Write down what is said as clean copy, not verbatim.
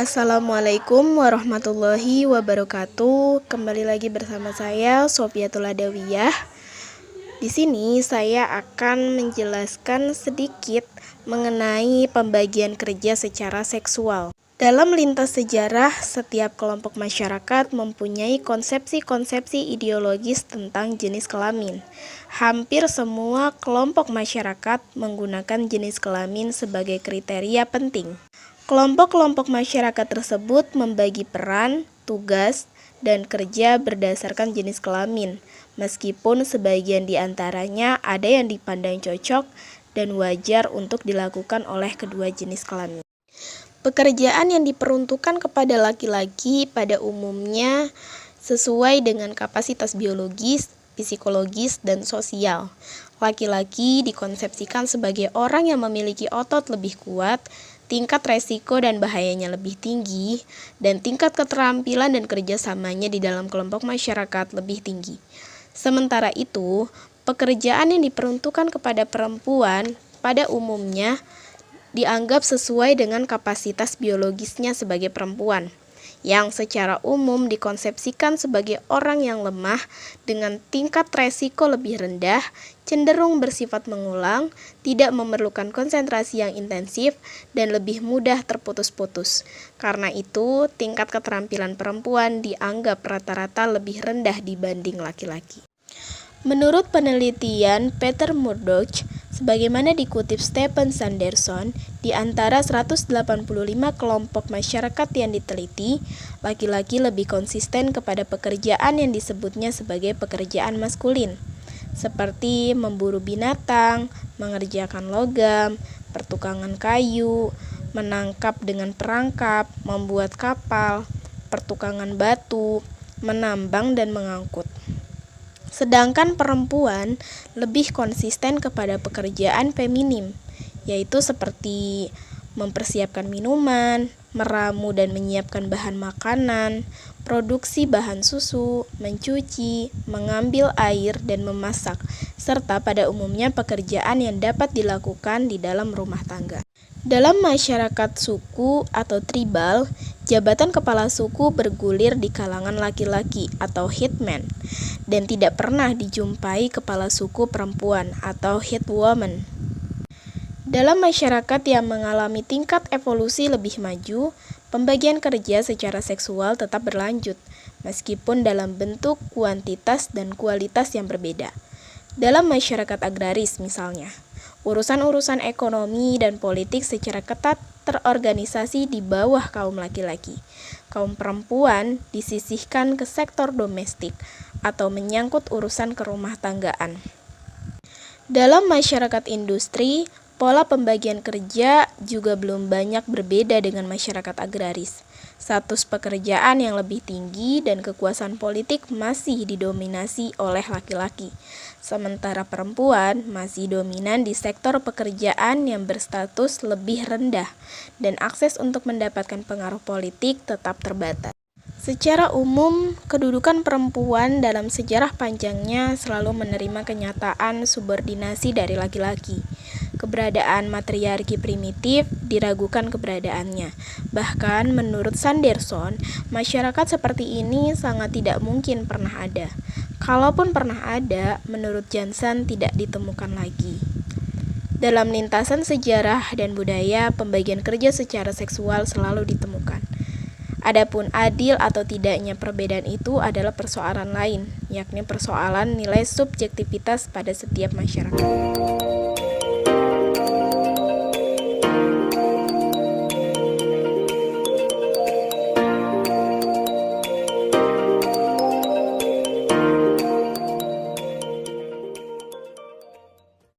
Assalamualaikum warahmatullahi wabarakatuh. Kembali lagi bersama saya Sofiatul Adawiyah. Di sini saya akan menjelaskan sedikit mengenai pembagian kerja secara seksual. Dalam lintas sejarah, setiap kelompok masyarakat mempunyai konsepsi-konsepsi ideologis tentang jenis kelamin. Hampir semua kelompok masyarakat menggunakan jenis kelamin sebagai kriteria penting. Kelompok-kelompok masyarakat tersebut membagi peran, tugas, dan kerja berdasarkan jenis kelamin, meskipun sebagian di antaranya ada yang dipandang cocok dan wajar untuk dilakukan oleh kedua jenis kelamin. Pekerjaan yang diperuntukkan kepada laki-laki pada umumnya sesuai dengan kapasitas biologis, psikologis, dan sosial. Laki-laki dikonsepsikan sebagai orang yang memiliki otot lebih kuat, tingkat resiko dan bahayanya lebih tinggi, dan tingkat keterampilan dan kerjasamanya di dalam kelompok masyarakat lebih tinggi. Sementara itu, pekerjaan yang diperuntukkan kepada perempuan pada umumnya dianggap sesuai dengan kapasitas biologisnya sebagai perempuan, yang secara umum dikonsepsikan sebagai orang yang lemah dengan tingkat resiko lebih rendah, cenderung bersifat mengulang, tidak memerlukan konsentrasi yang intensif, dan lebih mudah terputus-putus. Karena itu, tingkat keterampilan perempuan dianggap rata-rata lebih rendah dibanding laki-laki. Menurut penelitian Peter Murdoch, sebagaimana dikutip Stephen Sanderson, di antara 185 kelompok masyarakat yang diteliti, laki-laki lebih konsisten kepada pekerjaan yang disebutnya sebagai pekerjaan maskulin, seperti memburu binatang, mengerjakan logam, pertukangan kayu, menangkap dengan perangkap, membuat kapal, pertukangan batu, menambang, dan mengangkut. Sedangkan perempuan lebih konsisten kepada pekerjaan feminim, yaitu seperti mempersiapkan minuman, meramu dan menyiapkan bahan makanan, produksi bahan susu, mencuci, mengambil air, dan memasak, serta pada umumnya pekerjaan yang dapat dilakukan di dalam rumah tangga. Dalam masyarakat suku atau tribal, jabatan kepala suku bergulir di kalangan laki-laki atau hitman, dan tidak pernah dijumpai kepala suku perempuan atau hitwoman. Dalam masyarakat yang mengalami tingkat evolusi lebih maju, pembagian kerja secara seksual tetap berlanjut, meskipun dalam bentuk kuantitas dan kualitas yang berbeda. Dalam masyarakat agraris misalnya, urusan-urusan ekonomi dan politik secara ketat terorganisasi di bawah kaum laki-laki. Kaum perempuan disisihkan ke sektor domestik atau menyangkut urusan kerumah tanggaan. Dalam masyarakat industri, pola pembagian kerja juga belum banyak berbeda dengan masyarakat agraris. Status pekerjaan yang lebih tinggi dan kekuasaan politik masih didominasi oleh laki-laki, sementara perempuan masih dominan di sektor pekerjaan yang berstatus lebih rendah dan akses untuk mendapatkan pengaruh politik tetap terbatas. Secara umum, kedudukan perempuan dalam sejarah panjangnya selalu menerima kenyataan subordinasi dari laki-laki. Keberadaan matriarki primitif diragukan keberadaannya. Bahkan menurut Sanderson, masyarakat seperti ini sangat tidak mungkin pernah ada. Kalaupun pernah ada, menurut Johnson tidak ditemukan lagi. Dalam lintasan sejarah dan budaya, pembagian kerja secara seksual selalu ditemukan. Adapun adil atau tidaknya perbedaan itu adalah persoalan lain, yakni persoalan nilai subjektivitas pada setiap masyarakat.